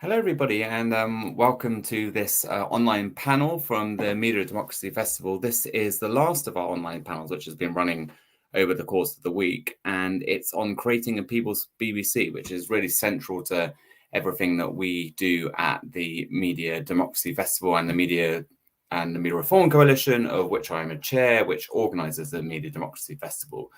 Hello, everybody, and welcome to this online panel from the Media Democracy Festival. This is the last of our online panels, which has been running over the course of the week, and it's on creating a people's BBC, which is really central to everything that we do at the Media Democracy Festival and the Media Reform Coalition, of which I am a chair, which organises the Media Democracy Festival.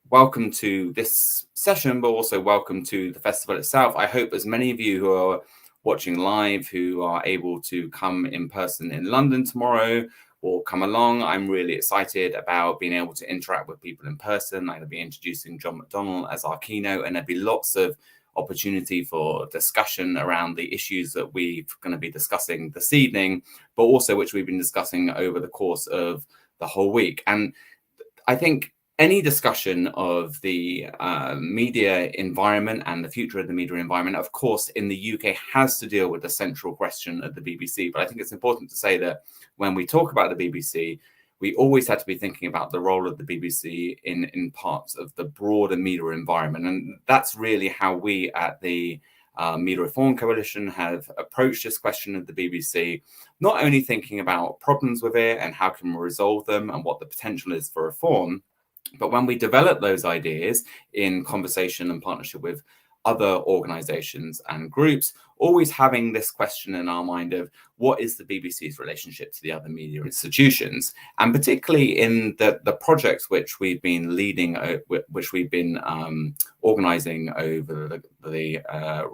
Welcome to this session, but also welcome to the festival itself. I hope as many of you who are watching live, who are able to come in person in London tomorrow or come along. I'm really excited about being able to interact with people in person. I'm going to be introducing John McDonnell as our keynote, and there'll be lots of opportunity for discussion around the issues that we're going to be discussing this evening, but also which we've been discussing over the course of the whole week. And I think any discussion of the media environment and the future of the media environment, of course, in the UK has to deal with the central question of the BBC. But I think it's important to say that when we talk about the BBC, we always had to be thinking about the role of the BBC in parts of the broader media environment. And that's really how we at the Media Reform Coalition have approached this question of the BBC, not only thinking about problems with it and how can we resolve them and what the potential is for reform, but when we develop those ideas in conversation and partnership with other organizations and groups, always having this question in our mind of what is the BBC's relationship to the other media institutions, and particularly in the projects which we've been leading, which we've been organizing over the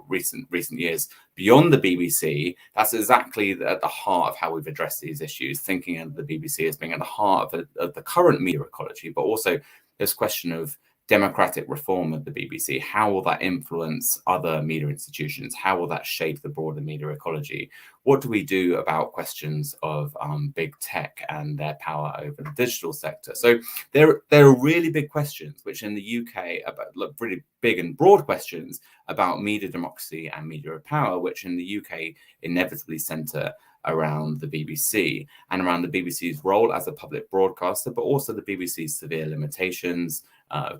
recent years beyond the BBC. That's exactly at the heart of how we've addressed these issues, thinking of the BBC as being at the heart of the current media ecology, but also this question of democratic reform of the BBC. How will that influence other media institutions? How will that shape the broader media ecology? What do we do about questions of big tech and their power over the digital sector? So there are really big questions, which in the UK, about really big and broad questions about media democracy and media power, which in the UK inevitably centre around the BBC and around the BBC's role as a public broadcaster, but also the BBC's severe limitations,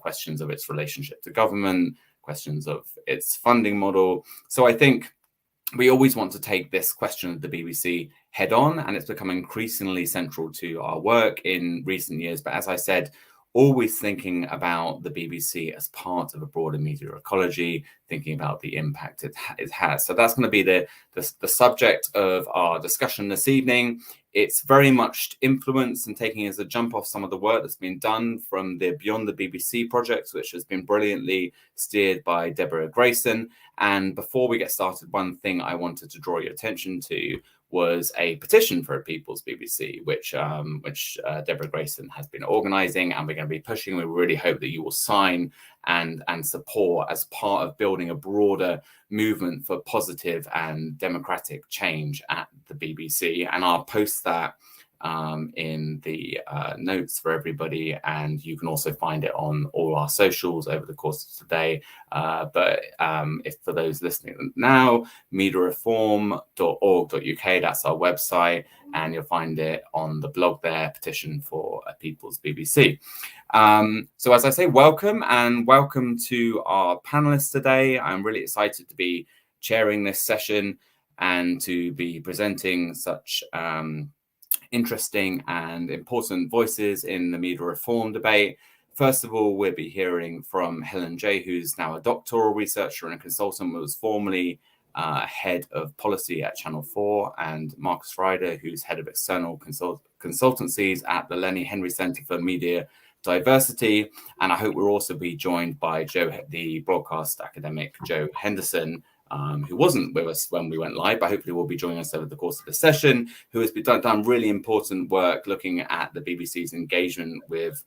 questions of its relationship to government, questions of its funding model. So I think we always want to take this question of the BBC head on, and it's become increasingly central to our work in recent years. But as I said, always thinking about the BBC as part of a broader media ecology, thinking about the impact it has. So that's going to be the subject of our discussion this evening. It's very much influenced and taking as a jump off some of the work that's been done from the Beyond the BBC project, which has been brilliantly steered by Deborah Grayson. And before we get started, one thing I wanted to draw your attention to was a petition for a People's BBC, which Deborah Grayson has been organising, and we're going to be pushing. We really hope that you will sign and support as part of building a broader movement for positive and democratic change at the BBC. And I'll post that in the notes for everybody, and you can also find it on all our socials over the course of today. But if for those listening now, mediareform.org.uk, that's our website, and you'll find it on the blog there, petition for a People's BBC. So as I say, welcome to our panelists today. I'm really excited to be chairing this session and to be presenting such interesting and important voices in the media reform debate. First of all, we'll be hearing from Helen Jay, who's now a doctoral researcher and a consultant, was formerly head of policy at Channel 4, and Marcus Ryder, who's head of external consultancies at the Lenny Centre for Media Diversity. And I hope we'll also be joined by the broadcast academic Joe Henderson, who wasn't with us when we went live, but hopefully will be joining us over the course of the session, who has done really important work looking at the BBC's engagement with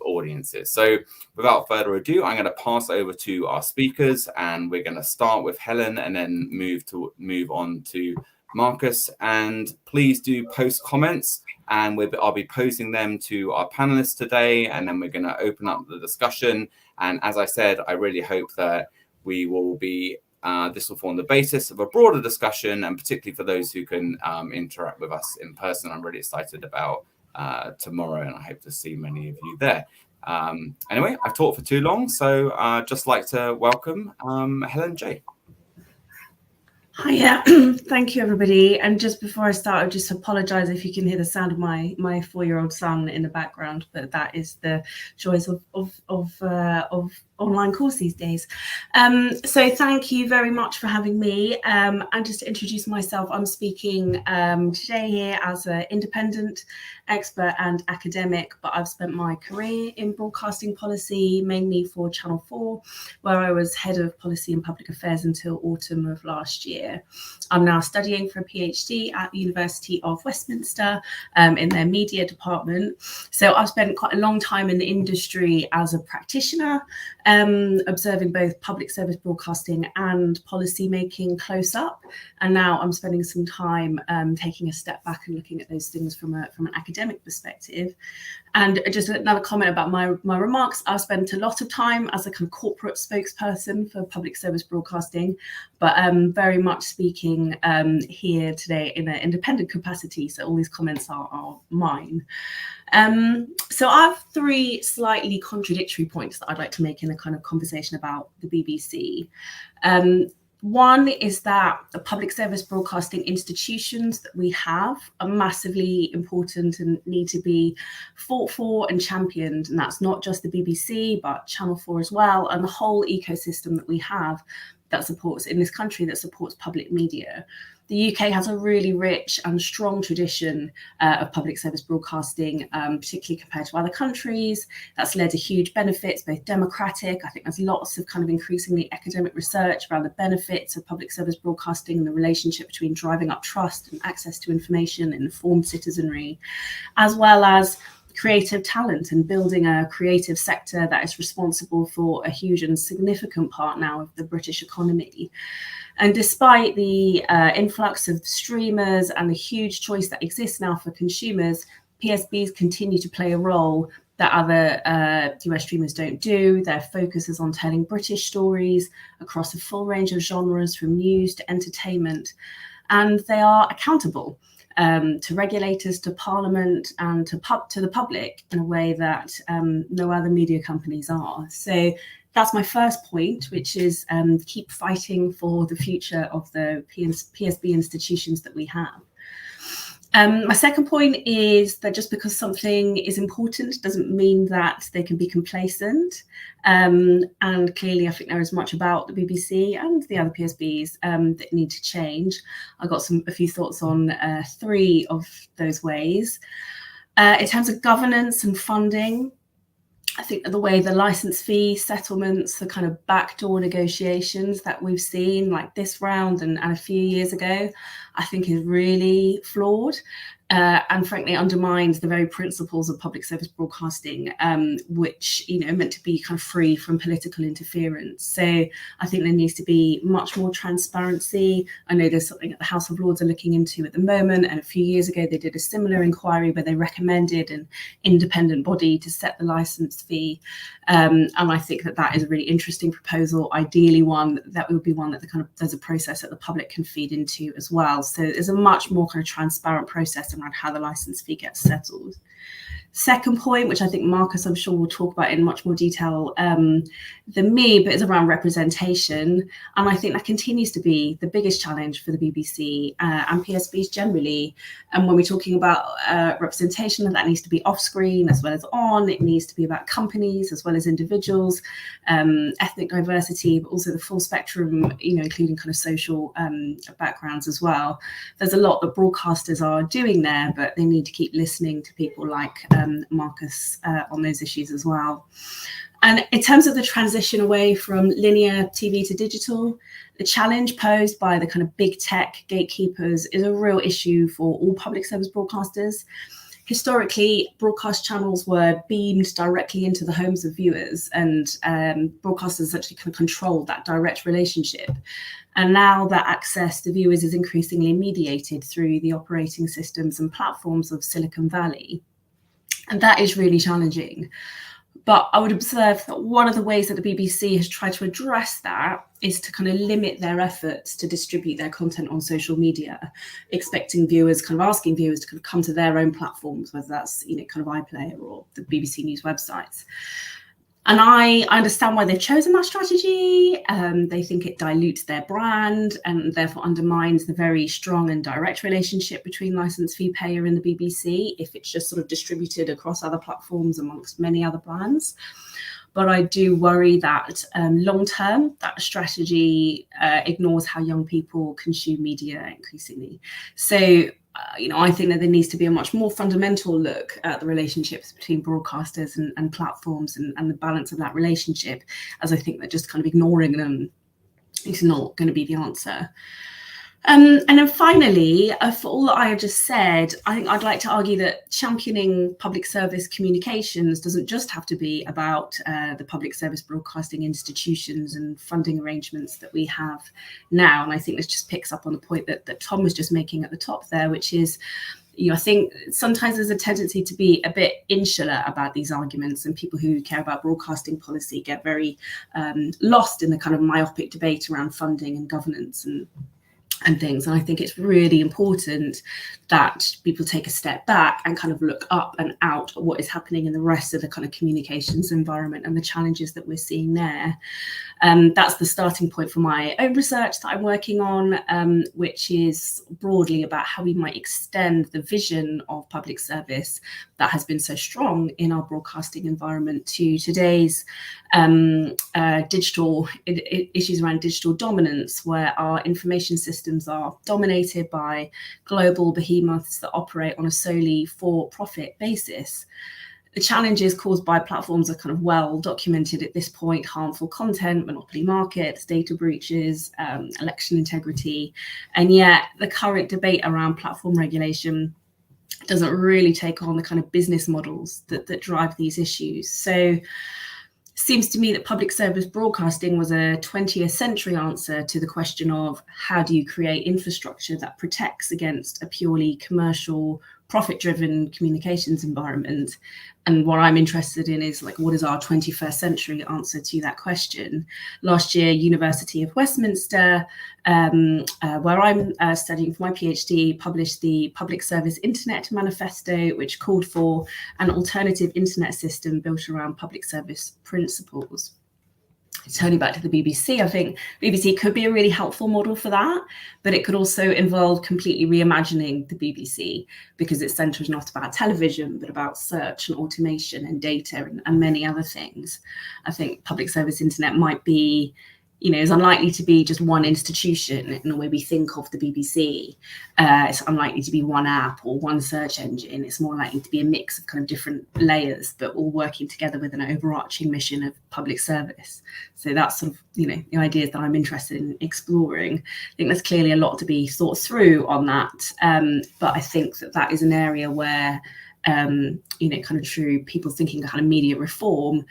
audiences. So without further ado, I'm going to pass over to our speakers, and we're going to start with Helen and then move on to Marcus. And please do post comments, and I'll be posing them to our panelists today, and then we're going to open up the discussion. And as I said, I really hope that we will be this will form the basis of a broader discussion, and particularly for those who can interact with us in person. I'm really excited about tomorrow, and I hope to see many of you there. Anyway, I've talked for too long, so I'd just like to welcome Helen Jay. Hiya, thank you everybody. And just before I start, I just apologise if you can hear the sound of my 4-year-old son in the background, but that is the joys of online course these days. So thank you very much for having me. And just to introduce myself, I'm speaking today here as an independent expert and academic, but I've spent my career in broadcasting policy, mainly for Channel 4, where I was head of policy and public affairs until autumn of last year. I'm now studying for a PhD at the University of Westminster in their media department. So I've spent quite a long time in the industry as a practitioner, observing both public service broadcasting and policy making close up. And now I'm spending some time taking a step back and looking at those things from an academic perspective. And just another comment about my remarks, I've spent a lot of time as a kind of corporate spokesperson for public service broadcasting, but very much speaking here today in an independent capacity. So all these comments are mine. So I have 3 slightly contradictory points that I'd like to make in a kind of conversation about the BBC. One is that the public service broadcasting institutions that we have are massively important and need to be fought for and championed. And that's not just the BBC, but Channel 4 as well, and the whole ecosystem that we have that supports in this country that supports public media. The UK has a really rich and strong tradition of public service broadcasting, particularly compared to other countries. That's led to huge benefits, both democratic. I think there's lots of kind of increasingly academic research around the benefits of public service broadcasting and the relationship between driving up trust and access to information and informed citizenry, as well as creative talent and building a creative sector that is responsible for a huge and significant part now of the British economy. And despite the influx of streamers and the huge choice that exists now for consumers, PSBs continue to play a role that other US streamers don't do. Their focus is on telling British stories across a full range of genres, from news to entertainment. And they are accountable to regulators, to Parliament, and to the public in a way that no other media companies are. So that's my first point, which is keep fighting for the future of the PSB institutions that we have. My second point is that just because something is important doesn't mean that they can be complacent. And clearly, I think there is much about the BBC and the other PSBs that need to change. I've got a few thoughts on 3 of those ways. In terms of governance and funding, I think that the way the license fee settlements, the kind of backdoor negotiations that we've seen, like this round and a few years ago, I think is really flawed. And frankly undermines the very principles of public service broadcasting, which meant to be kind of free from political interference. So I think there needs to be much more transparency. I know there's something that the House of Lords are looking into at the moment, and a few years ago they did a similar inquiry where they recommended an independent body to set the license fee. And I think that is a really interesting proposal. Ideally, one that would be one that there's a process that the public can feed into as well. So there's a much more kind of transparent process around how the license fee gets settled. Second point, which I think Marcus, I'm sure, will talk about in much more detail than me, but is around representation. And I think that continues to be the biggest challenge for the BBC and PSBs generally. And when we're talking about representation, that needs to be off screen as well as on. It needs to be about companies as well as individuals, ethnic diversity, but also the full spectrum, including kind of social backgrounds as well. There's a lot that broadcasters are doing there, but they need to keep listening to people like Marcus on those issues as well. And in terms of the transition away from linear TV to digital, the challenge posed by the kind of big tech gatekeepers is a real issue for all public service broadcasters. Historically, broadcast channels were beamed directly into the homes of viewers, and broadcasters actually kind of controlled that direct relationship. And now that access to viewers is increasingly mediated through the operating systems and platforms of Silicon Valley. And that is really challenging. But I would observe that one of the ways that the BBC has tried to address that is to kind of limit their efforts to distribute their content on social media, asking viewers to kind of come to their own platforms, whether that's, kind of iPlayer or the BBC News websites. And I understand why they've chosen that strategy. They think it dilutes their brand and therefore undermines the very strong and direct relationship between licence fee payer and the BBC if it's just sort of distributed across other platforms amongst many other brands. But I do worry that long term, that strategy ignores how young people consume media increasingly. So, I think that there needs to be a much more fundamental look at the relationships between broadcasters and platforms and the balance of that relationship, as I think that just kind of ignoring them is not going to be the answer. And then finally, for all that I have just said, I think I'd like to argue that championing public service communications doesn't just have to be about the public service broadcasting institutions and funding arrangements that we have now. And I think this just picks up on the point that Tom was just making at the top there, which is, I think sometimes there's a tendency to be a bit insular about these arguments, and people who care about broadcasting policy get very lost in the kind of myopic debate around funding and governance and things. And I think it's really important that people take a step back and kind of look up and out at what is happening in the rest of the kind of communications environment and the challenges that we're seeing there. That's the starting point for my own research that I'm working on, which is broadly about how we might extend the vision of public service that has been so strong in our broadcasting environment to today's digital issues around digital dominance, where our information systems are dominated by global behemoths that operate on a solely for-profit basis. The challenges caused by platforms are kind of well documented at this point: harmful content, monopoly markets, data breaches, election integrity. And yet the current debate around platform regulation doesn't really take on the kind of business models that drive these issues. So it seems to me that public service broadcasting was a 20th century answer to the question of how do you create infrastructure that protects against a purely commercial, profit-driven communications environment. And what I'm interested in is, like, what is our 21st century answer to that question? Last year, University of Westminster, where I'm studying for my PhD, published the Public Service Internet Manifesto, which called for an alternative internet system built around public service principles. Turning back to the BBC, I think BBC could be a really helpful model for that, but it could also involve completely reimagining the BBC, because its centre is not about television, but about search and automation and data and many other things. I think public service internet might be, is unlikely to be just one institution in the way we think of the BBC. It's unlikely to be one app or one search engine. It's more likely to be a mix of kind of different layers, but all working together with an overarching mission of public service. So that's sort of, the ideas that I'm interested in exploring. I think there's clearly a lot to be thought through on that. But I think that is an area where kind of true people thinking kind of media reform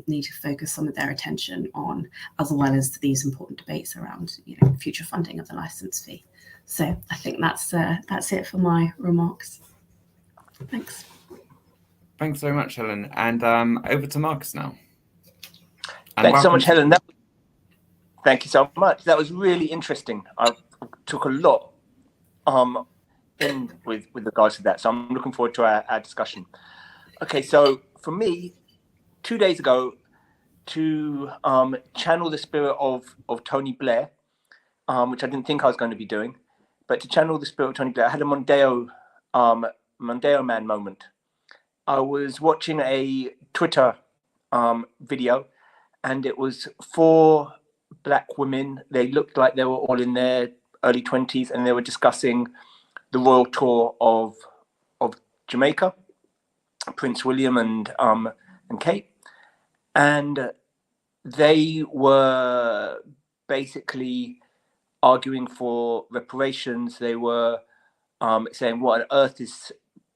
need to focus some of their attention on, as well as these important debates around future funding of the licence fee. So I think that's it for my remarks. Thanks. Thanks very much, Helen. And over to Marcus now. And thanks so much, Helen. Thank you so much. That was really interesting. I took a lot in with regards to that, so I'm looking forward to our discussion. Okay, so for me, 2 days ago, to channel the spirit of Tony Blair, which I didn't think I was going to be doing, but to channel the spirit of Tony Blair, I had a Mondeo man moment. I was watching a Twitter video, and it was 4 black women. They looked like they were all in their early 20s, and they were discussing the royal tour of Jamaica, Prince William and Kate, and they were basically arguing for reparations. They were saying, what on earth is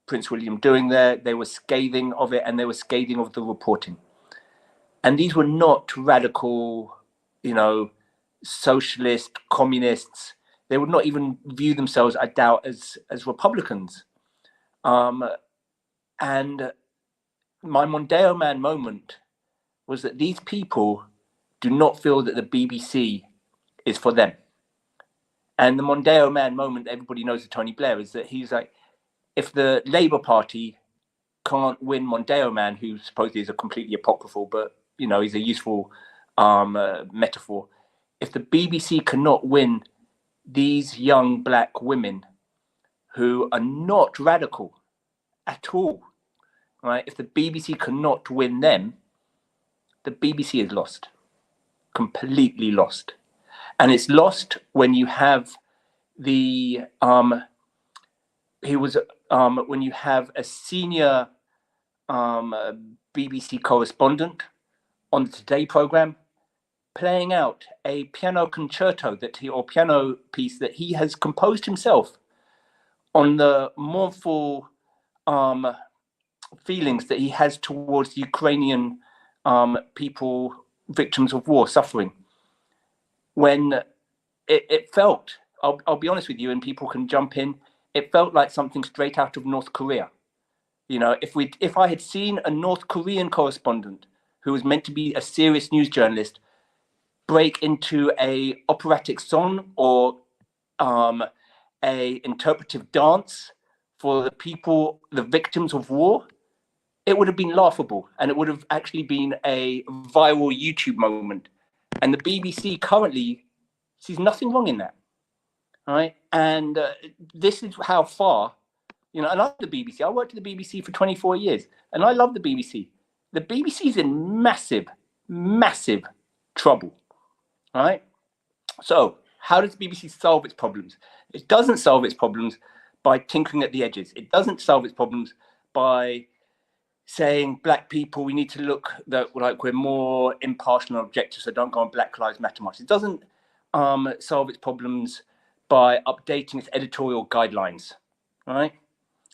Prince William doing there? They were scathing of it, and they were scathing of the reporting. And these were not radical, socialist, communists. They would not even view themselves, I doubt, as Republicans. And my Mondeo man moment was that these people do not feel that the BBC is for them. And the Mondeo man moment, everybody knows of Tony Blair, is that he's like, if the Labour Party can't win Mondeo Man, who supposedly is a completely apocryphal, but he's a useful metaphor. If the BBC cannot win these young black women who are not radical at all, right? If the BBC cannot win them, the BBC is lost, completely lost. And it's lost when you have when you have a senior BBC correspondent on the Today programme playing out a piano concerto or piano piece that he has composed himself on the mournful feelings that he has towards the Ukrainian people, victims of war, suffering. When it felt, I'll be honest with you, and people can jump in, it felt like something straight out of North Korea. If I had seen a North Korean correspondent who was meant to be a serious news journalist break into a operatic song or a interpretive dance for the people, the victims of war, it would have been laughable, and it would have actually been a viral YouTube moment. And the BBC currently sees nothing wrong in that, right? And this is how far, I love the BBC. I worked at the BBC for 24 years, and I love the BBC. The BBC is in massive, massive trouble, right? So how does the BBC solve its problems? It doesn't solve its problems by tinkering at the edges. It doesn't solve its problems by saying black people, we need to look that like we're more impartial and objective, so don't go on Black Lives Matter march. It doesn't solve its problems by updating its editorial guidelines, right?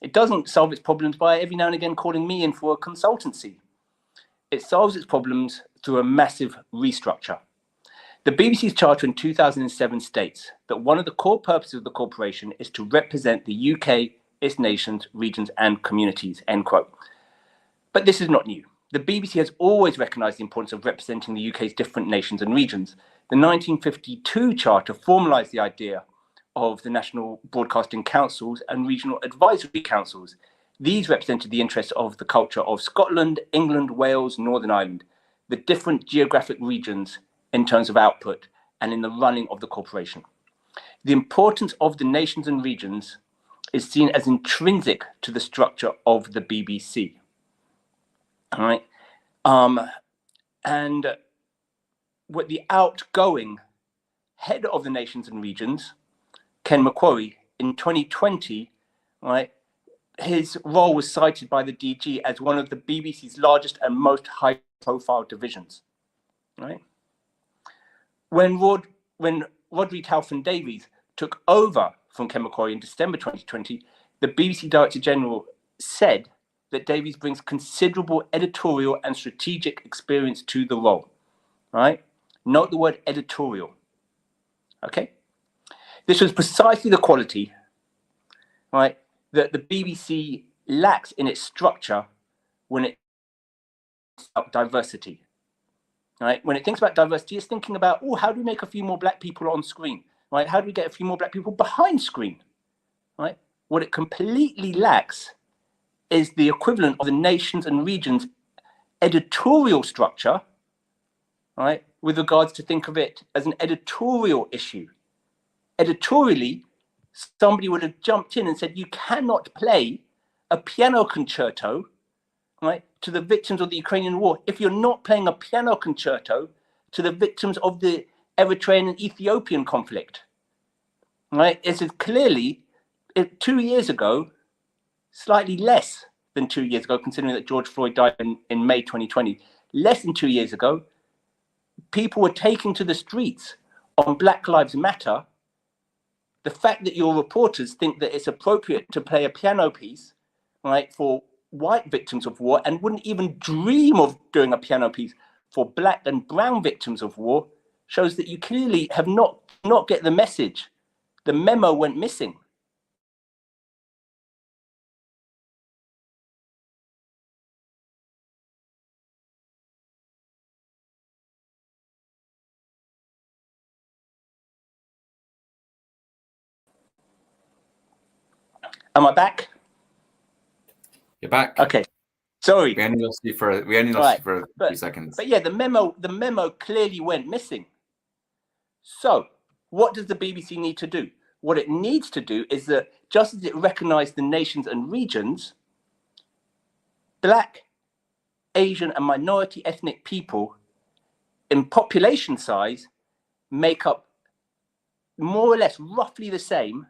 It doesn't solve its problems by every now and again calling me in for a consultancy. It solves its problems through a massive restructure. The BBC's charter in 2007 states that one of the core purposes of the corporation is to represent the UK, its nations, regions, and communities, end quote. But this is not new. The BBC has always recognised the importance of representing the UK's different nations and regions. The 1952 charter formalised the idea of the National Broadcasting Councils and Regional Advisory Councils. These represented the interests of the culture of Scotland, England, Wales, Northern Ireland, the different geographic regions in terms of output and in the running of the corporation. The importance of the nations and regions is seen as intrinsic to the structure of the BBC. All right. And what the outgoing head of the nations and regions, Ken McQuarrie, in 2020, right, his role was cited by the DG as one of the BBC's largest and most high-profile divisions. Right. When Rodri Taufin-Davies took over from Ken McQuarrie in December 2020, the BBC Director General said that Davies brings considerable editorial and strategic experience to the role, right? Note the word editorial, okay? This was precisely the quality, right, that the BBC lacks in its structure when it thinks about diversity, right? When it thinks about diversity, it's thinking about, how do we make a few more black people on screen, right? How do we get a few more black people behind screen, right? What it completely lacks is the equivalent of the nations and regions editorial structure, right, with regards to think of it as an editorial issue. Editorially, somebody would have jumped in and said, you cannot play a piano concerto, right, to the victims of the Ukrainian war if you're not playing a piano concerto to the victims of the Eritrean and Ethiopian conflict, right? It's clearly, 2 years ago, slightly less than 2 years ago, considering that George Floyd died in May 2020. Less than 2 years ago, people were taking to the streets on Black Lives Matter. The fact that your reporters think that it's appropriate to play a piano piece, right, for white victims of war and wouldn't even dream of doing a piano piece for black and brown victims of war shows that you clearly have not get the message. The memo went missing. Am I back? You're back. Okay. Sorry. We only lost you for a few seconds. But yeah, the memo clearly went missing. So what does the BBC need to do? What it needs to do is that just as it recognized the nations and regions, Black, Asian, and minority ethnic people in population size make up more or less roughly the same,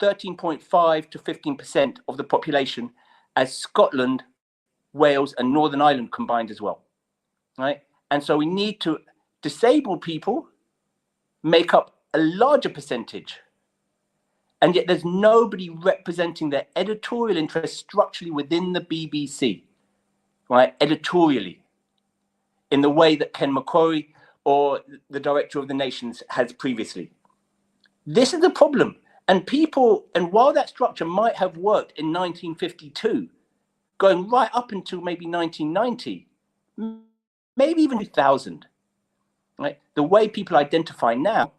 13.5 to 15% of the population as Scotland, Wales, and Northern Ireland combined as well, right? And so we need to, disabled people make up a larger percentage, and yet there's nobody representing their editorial interests structurally within the BBC, right? Editorially, in the way that Ken McCrory or the Director of the Nations has previously. This is the problem. And while that structure might have worked in 1952, going right up until maybe 1990, maybe even 2000, right? The way people identify now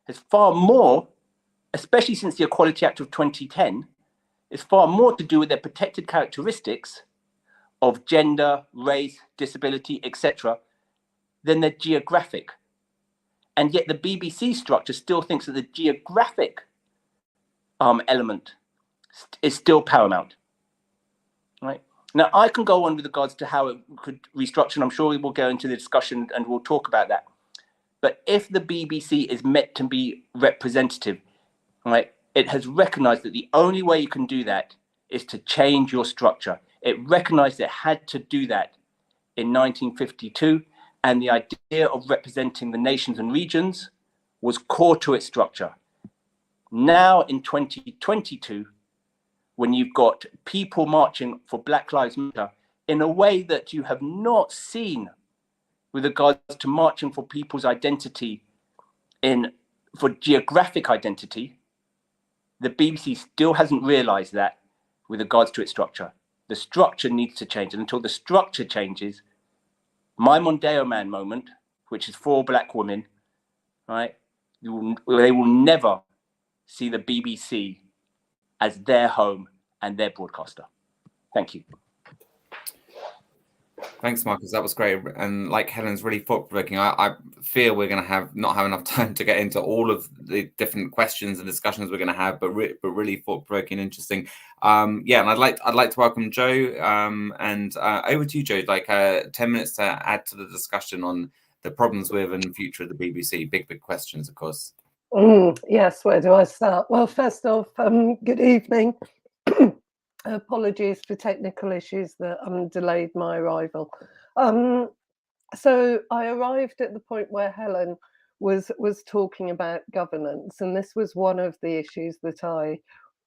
has far more, especially since the Equality Act of 2010, is far more to do with their protected characteristics of gender, race, disability, etc., than their geographic. And yet the BBC structure still thinks that the geographic element is still paramount, right? Now, I can go on with regards to how it could restructure, and I'm sure we will go into the discussion and we'll talk about that. But if the BBC is meant to be representative, right, it has recognized that the only way you can do that is to change your structure. It recognized it had to do that in 1952, and the idea of representing the nations and regions was core to its structure. Now in 2022, when you've got people marching for Black Lives Matter in a way that you have not seen with regards to marching for people's identity for geographic identity, the BBC still hasn't realized that with regards to its structure. The structure needs to change, and until the structure changes, my Mondeo Man moment, which is for Black women, right, they will never see the BBC as their home and their broadcaster. Thank you. Thanks, Marcus. That was great. And like Helen's really thought-provoking. I fear we're going to not have enough time to get into all of the different questions and discussions we're going to have, but really thought-provoking and interesting. Yeah, and I'd like to welcome Joe. And over to you, Joe. Like 10 minutes to add to the discussion on the problems with and future of the BBC. Big questions, of course. Yes, where do I start? Well, first off, good evening. Apologies for technical issues that delayed my arrival. So I arrived at the point where Helen was talking about governance, and this was one of the issues that I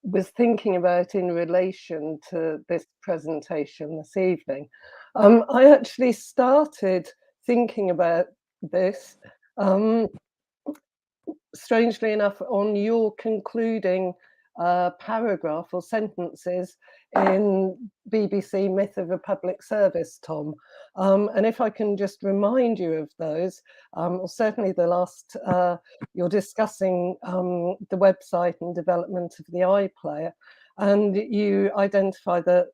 was thinking about in relation to this presentation this evening. I actually started thinking about this, strangely enough, on your concluding paragraph or sentences in BBC Myth of a Public Service, Tom. And if I can just remind you of those, or certainly the last, you're discussing the website and development of the iPlayer, and you identify that,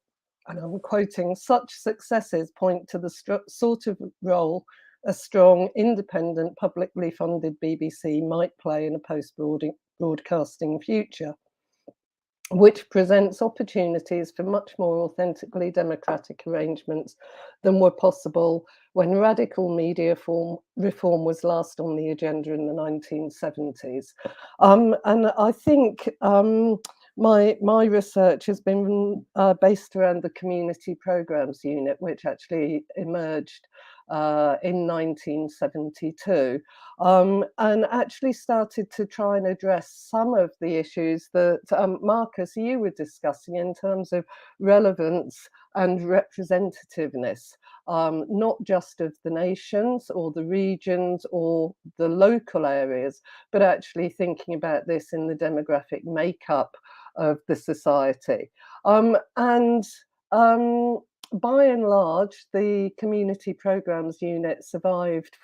and I'm quoting, such successes point to the sort of role a strong, independent, publicly funded BBC might play in a post-broadcasting future, which presents opportunities for much more authentically democratic arrangements than were possible when radical media reform was last on the agenda in the 1970s. And I think my research has been based around the Community Programmes Unit, which actually emerged in 1972, and actually started to try and address some of the issues that Marcus, you were discussing in terms of relevance and representativeness, not just of the nations or the regions or the local areas, but actually thinking about this in the demographic makeup of the society. By and large, the Community Programmes Unit survived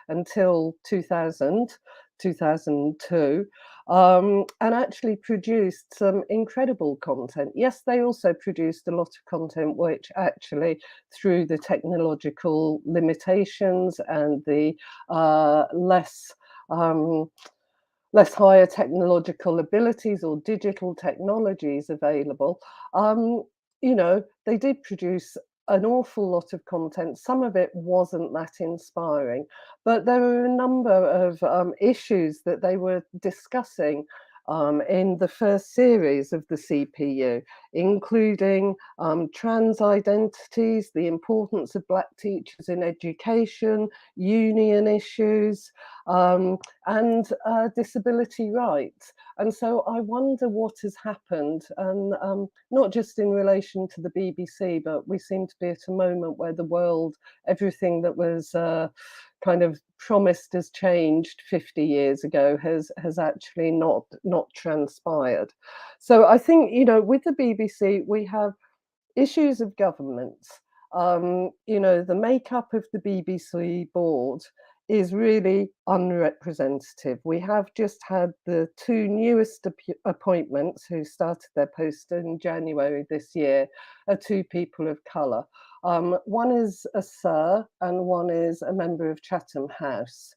until 2000, 2002, and actually produced some incredible content. Yes, they also produced a lot of content which actually, through the technological limitations and the less higher technological abilities or digital technologies available, they did produce an awful lot of content. Some of it wasn't that inspiring, but there were a number of issues that they were discussing in the first series of the CPU, including trans identities, the importance of Black teachers in education, union issues, and disability rights. And so I wonder what has happened, and not just in relation to the BBC, but we seem to be at a moment where the world, everything that was kind of promised as changed 50 years ago has actually not transpired. So I think, with the BBC, we have issues of governance. The makeup of the BBC board is really unrepresentative. We have just had the two newest appointments who started their post in January this year, are two people of colour. One is a Sir and one is a member of Chatham House.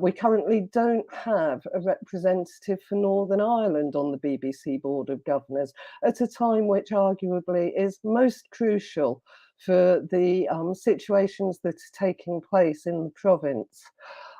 We currently don't have a representative for Northern Ireland on the BBC Board of Governors at a time which arguably is most crucial for the situations that are taking place in the province.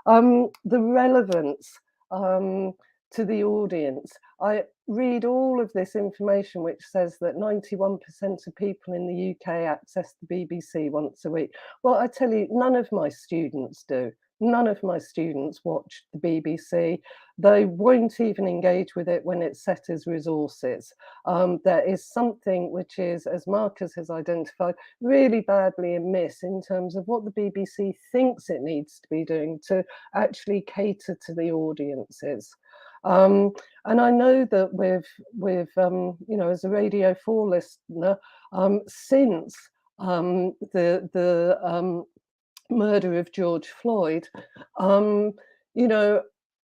The relevance to the audience. I read all of this information which says that 91% of people in the UK access the BBC once a week. Well, I tell you, none of my students do. None of my students watch the BBC. They won't even engage with it when it's set as resources. There is something which is, as Marcus has identified, really badly amiss in terms of what the BBC thinks it needs to be doing to actually cater to the audiences. And I know that with as a Radio 4 listener, since the murder of George Floyd,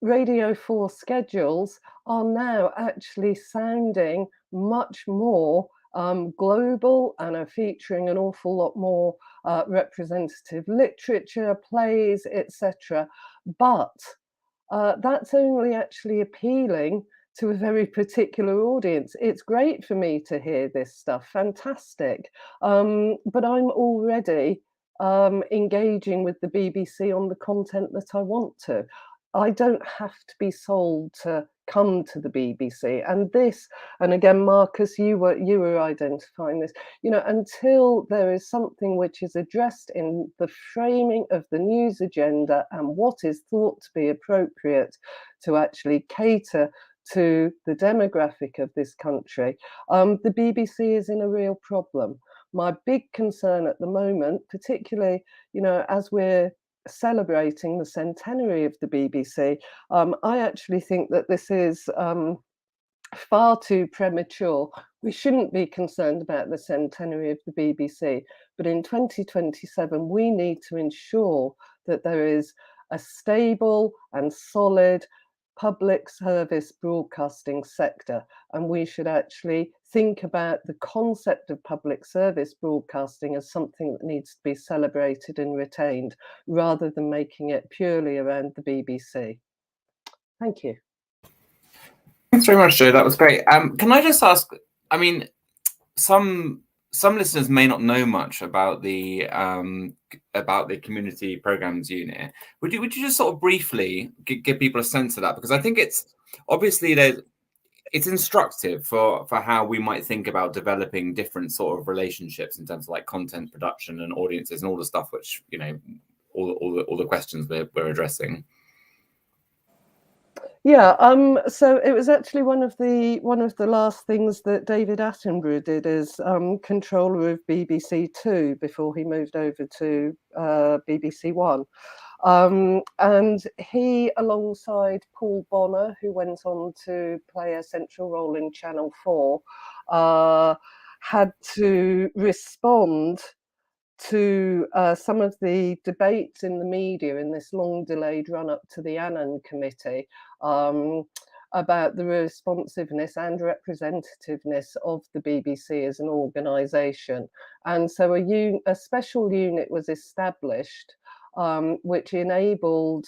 Radio 4 schedules are now actually sounding much more global and are featuring an awful lot more representative literature, plays, etc. But that's only actually appealing to a very particular audience. It's great for me to hear this stuff, fantastic. But I'm already engaging with the BBC on the content that I want to. I don't have to be sold to come to the BBC. And this, and again, Marcus, you were identifying this, until there is something which is addressed in the framing of the news agenda and what is thought to be appropriate to actually cater to the demographic of this country, the BBC is in a real problem. My big concern at the moment, particularly, as we're celebrating the centenary of the BBC, I actually think that this is far too premature. We shouldn't be concerned about the centenary of the BBC, but in 2027, we need to ensure that there is a stable and solid public service broadcasting sector, and we should actually think about the concept of public service broadcasting as something that needs to be celebrated and retained, rather than making it purely around the BBC. Thank you. Thanks very much, Jo. That was great. Can I just ask, I mean, some listeners may not know much about the community programs unit. Would you just sort of briefly give people a sense of that? Because I think it's obviously it's instructive for how we might think about developing different sort of relationships in terms of like content production and audiences and all the stuff which all the questions we're addressing. Yeah, so it was actually one of the last things that David Attenborough did as controller of BBC Two before he moved over to BBC One. And he, alongside Paul Bonner, who went on to play a central role in Channel 4, had to respond to some of the debates in the media in this long delayed run up to the Annan Committee about the responsiveness and representativeness of the BBC as an organisation. And so a special unit was established which enabled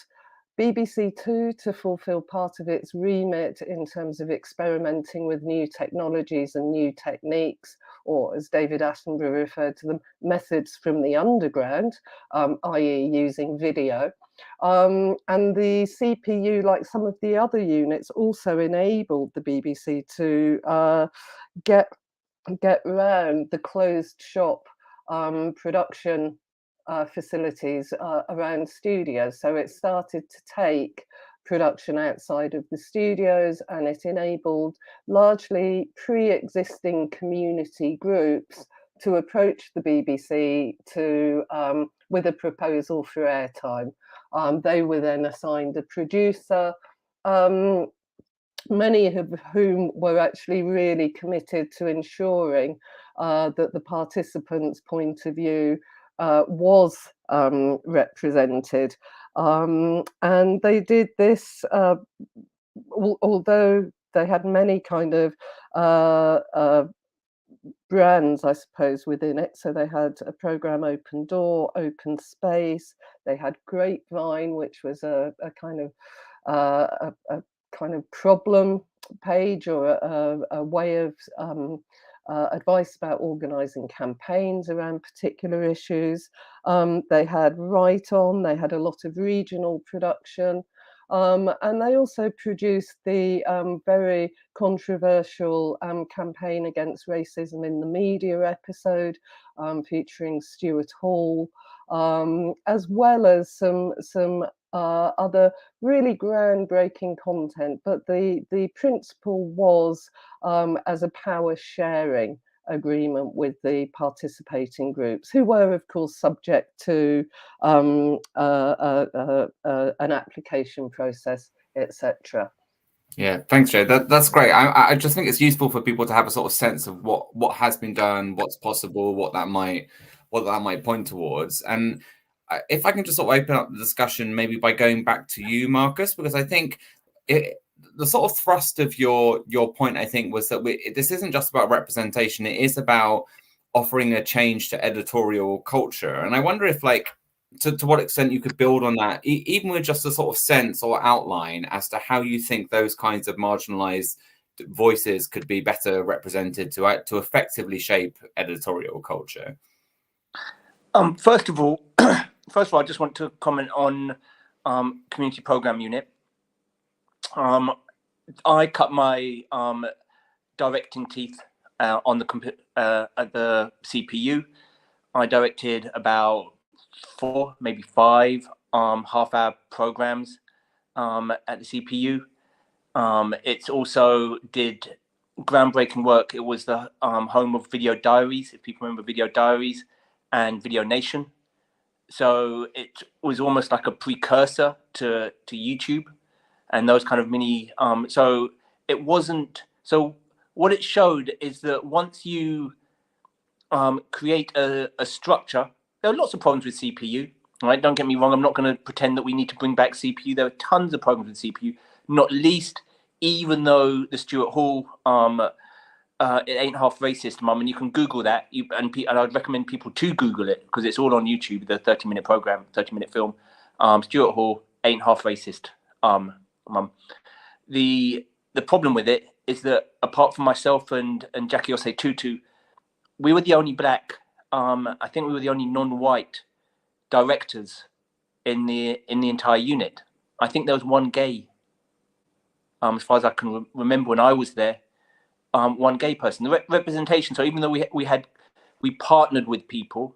BBC Two to fulfil part of its remit in terms of experimenting with new technologies and new techniques, or as David Attenborough referred to them, methods from the underground, i.e. using video. And the CPU, like some of the other units, also enabled the BBC to get around the closed shop production facilities around studios. So it started to take production outside of the studios, and it enabled largely pre-existing community groups to approach the BBC with a proposal for airtime. They were then assigned a producer, many of whom were actually really committed to ensuring that the participants' point of view was represented. And they did this, although they had many kind of brands, I suppose, within it. So they had a program Open Door, Open Space. They had Grapevine, which was a kind of problem page, or a way of advice about organising campaigns around particular issues. They had Right On. They had a lot of regional production. And they also produced the very controversial campaign against racism in the media episode, featuring Stuart Hall, as well as some other really groundbreaking content. But the principle was as a power sharing agreement with the participating groups, who were, of course, subject to an application process, etc. Yeah, thanks, Joe. That's great. I just think it's useful for people to have a sort of sense of what has been done, what's possible, what that might point towards. And if I can just sort of open up the discussion, maybe by going back to you, Marcus, because I think the sort of thrust of your point, I think, was that this isn't just about representation. It is about offering a change to editorial culture. And I wonder if, like, to what extent you could build on that, even with just a sort of sense or outline as to how you think those kinds of marginalized voices could be better represented to effectively shape editorial culture. First of all, I just want to comment on community program unit. I cut my directing teeth on the at the CPU. I directed about 4, maybe 5 half-hour programs at the CPU. It's also did groundbreaking work. It was the home of Video Diaries, if people remember Video Diaries, and Video Nation. So it was almost like a precursor to YouTube and those kind of mini. So it wasn't. So what it showed is that once you create a structure, there are lots of problems with CPU. Right? Don't get me wrong. I'm not going to pretend that we need to bring back CPU. There are tons of problems with CPU. Not least, even though the Stuart Hall it ain't half racist, Mum, and you can Google that. And I'd recommend people to Google it because it's all on YouTube. The 30-minute program, 30-minute film. Stuart Hall ain't half racist, Mum. The problem with it is that apart from myself and Jackie Osei Tutu, we were the only black. I think we were the only non-white directors in the entire unit. I think there was one gay. As far as I can remember when I was there. One gay person. The representation. So even though we partnered with people,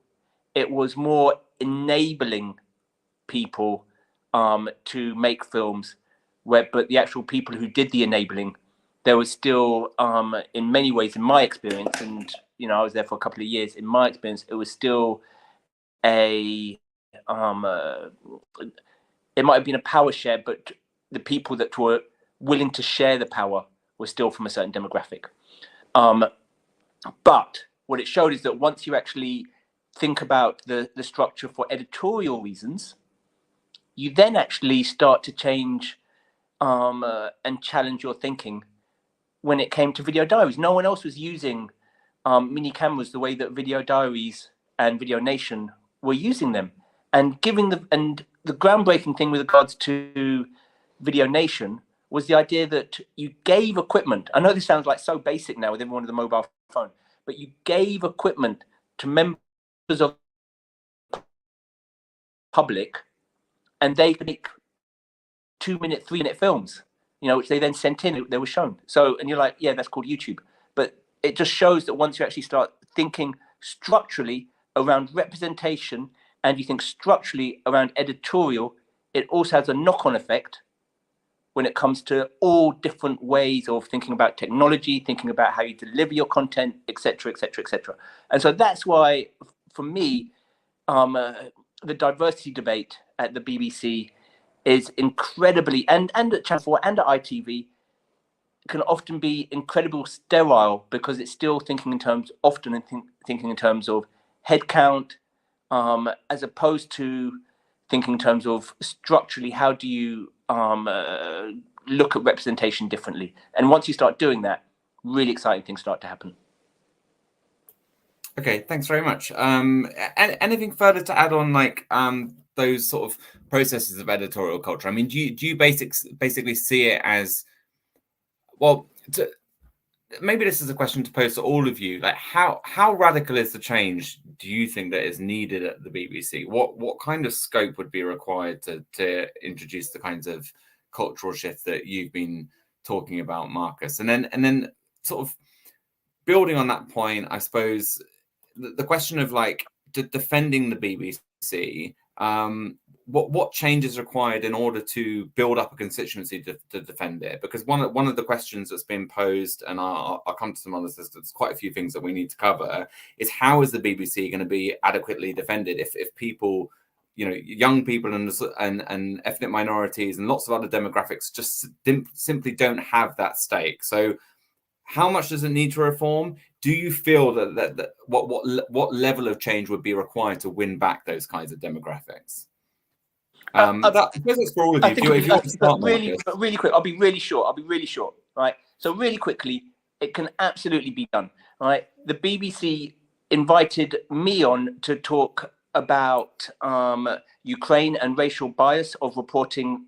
it was more enabling people to make films. But the actual people who did the enabling, there was still, in many ways, in my experience, and I was there for a couple of years. In my experience, it was still it might have been a power share, but the people that were willing to share the power was still from a certain demographic. But what it showed is that once you actually think about the structure for editorial reasons, you then actually start to change and challenge your thinking when it came to video diaries. No one else was using mini cameras the way that Video Diaries and Video Nation were using them. And the groundbreaking thing with regards to Video Nation was the idea that you gave equipment. I know this sounds like so basic now with everyone with a mobile phone, but you gave equipment to members of the public, and they could make 2-minute, 3-minute films, which they then sent in, they were shown. So, and you're like, yeah, that's called YouTube. But it just shows that once you actually start thinking structurally around representation, and you think structurally around editorial, it also has a knock-on effect when it comes to all different ways of thinking about technology, thinking about how you deliver your content, et cetera, et cetera, et cetera. And so that's why, for me, the diversity debate at the BBC is incredibly, and at Channel 4 and at ITV, can often be incredibly sterile, because it's still thinking in terms, often thinking in terms of headcount, as opposed to thinking in terms of structurally, how do you look at representation differently? And once you start doing that, really exciting things start to happen. Okay, thanks very much. Anything further to add on, like those sort of processes of editorial culture? I mean, do you basically see it as, well, maybe this is a question to pose to all of you, like how radical is the change do you think that is needed at the BBC? What kind of scope would be required to introduce the kinds of cultural shift that you've been talking about, Marcus? And then sort of building on that point, I suppose the question of like defending the BBC, what change is required in order to build up a constituency to defend it? Because one of the questions that's been posed, and I'll come to some others, there's quite a few things that we need to cover, is how is the BBC going to be adequately defended if people, young people and ethnic minorities and lots of other demographics just simply don't have that stake? So how much does it need to reform? Do you feel that what level of change would be required to win back those kinds of demographics? I suppose it's for all of you. If you want to start, really quick, I'll be really short. Right. So really quickly, it can absolutely be done. Right. The BBC invited me on to talk about Ukraine and racial bias of reporting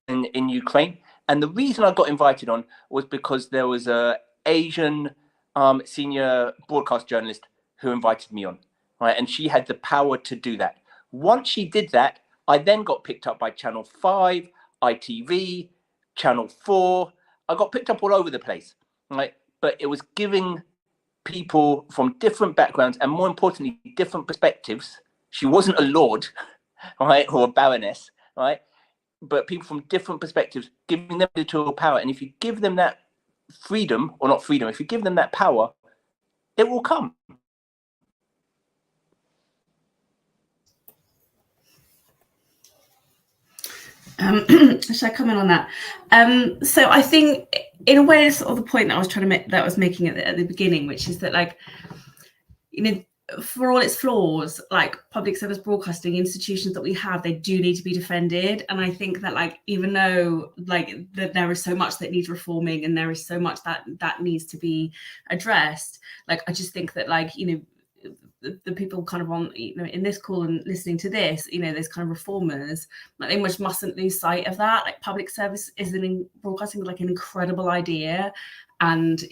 in Ukraine. And the reason I got invited on was because there was a Asian senior broadcast journalist who invited me on, right? And she had the power to do that. Once she did that, I then got picked up by Channel 5, ITV, Channel 4. I got picked up all over the place, right? But it was giving people from different backgrounds and, more importantly, different perspectives. She wasn't a lord, right, or a baroness, right? But people from different perspectives, giving them editorial power. And if you give them that freedom, or not freedom, if you give them that power, it will come. Should I comment on that? So I think, in a way, it's sort of the point that I was trying to make, that I was making at the beginning, which is that, like, for all its flaws, like public service broadcasting institutions that we have, they do need to be defended. And I think that, like, even though like that there is so much that needs reforming and there is so much that needs to be addressed, like, I just think that, like, the people kind of on, in this call and listening to this, those kind of reformers, like, they mustn't lose sight of that. Like, public service is broadcasting, like, an incredible idea, and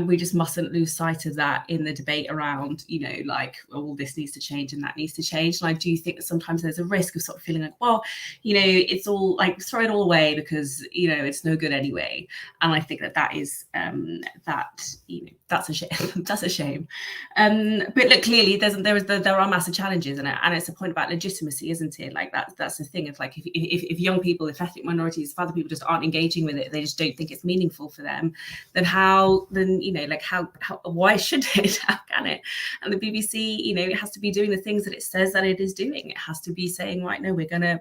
we just mustn't lose sight of that in the debate around, like, oh, this needs to change and that needs to change. And I do think that sometimes there's a risk of sort of feeling like, well, it's all, like, throw it all away because it's no good anyway. And I think that is that's a shame. That's a shame. But look, clearly there are massive challenges in it, and it's a point about legitimacy, isn't it? Like, that's the thing. It's like, if young people, if ethnic minorities, if other people just aren't engaging with it, they just don't think it's meaningful for them, then why should it? How can it? And the BBC, it has to be doing the things that it says that it is doing. It has to be saying, right, no, we're gonna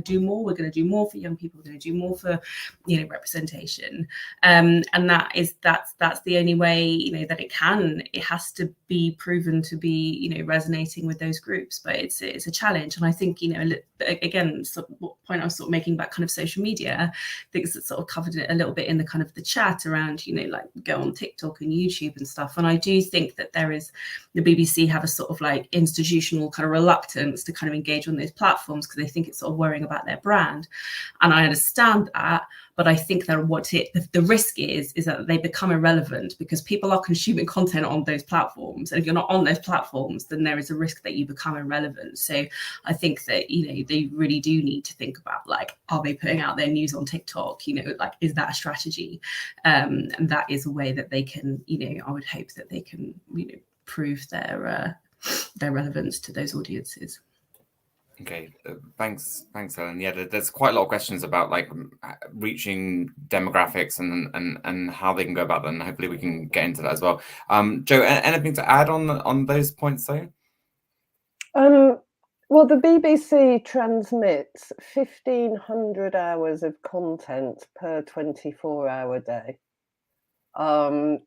do more. We're gonna do more for young people. We're gonna do more for representation. And that's the only way that it can. It has to be proven happen to be, resonating with those groups. But it's a challenge. And I think, again, what point I was sort of making about kind of social media, I think it's sort of covered it a little bit in the kind of the chat around, like go on TikTok and YouTube and stuff. And I do think that the BBC have a sort of like institutional kind of reluctance to kind of engage on those platforms because they think it's sort of worrying about their brand. And I understand that. But I think that the risk is that they become irrelevant because people are consuming content on those platforms. And if you're not on those platforms, then there is a risk that you become irrelevant. So I think that, they really do need to think about, like, are they putting out their news on TikTok? Like, is that a strategy? And that is a way that they can, I would hope that they can, prove their relevance to those audiences. Okay, thanks, Helen. Yeah, there's quite a lot of questions about like reaching demographics and how they can go about that, and hopefully we can get into that as well. Jo, anything to add on those points though? Well, the BBC transmits 1,500 hours of content per 24-hour day.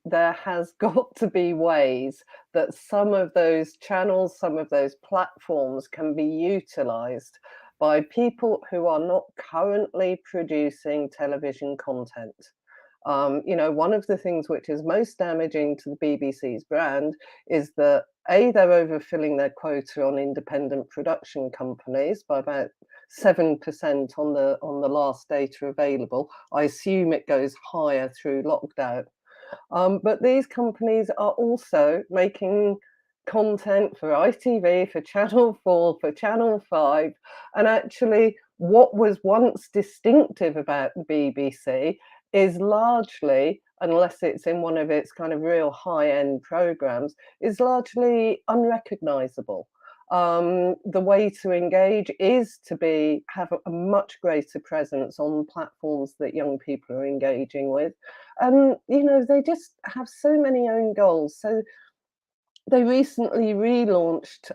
There has got to be ways that some of those channels, some of those platforms can be utilized by people who are not currently producing television content. One of the things which is most damaging to the BBC's brand is that they're overfilling their quota on independent production companies by about 7% on the last data available. I assume it goes higher through lockdown. But these companies are also making content for ITV, for Channel 4, for Channel 5. And actually, what was once distinctive about the BBC is largely, unless it's in one of its kind of real high-end programs, is largely unrecognizable. The way to engage is to have a much greater presence on platforms that young people are engaging with. And, they just have so many own goals. So they recently relaunched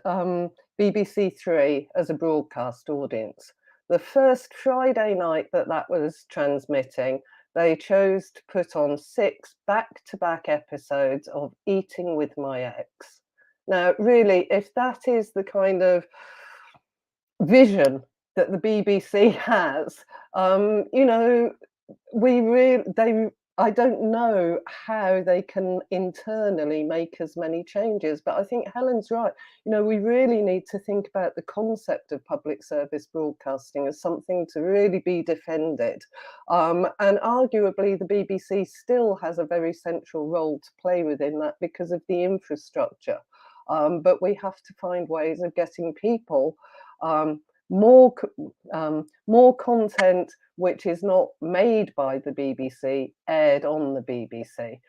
BBC Three as a broadcast audience. The first Friday night that was transmitting, they chose to put on 6 back-to-back episodes of Eating with My Ex. Now, really, if that is the kind of vision that the BBC has, I don't know how they can internally make as many changes, but I think Helen's right. We really need to think about the concept of public service broadcasting as something to really be defended. And arguably, the BBC still has a very central role to play within that because of the infrastructure. But we have to find ways of getting people more content which is not made by the BBC, aired on the BBC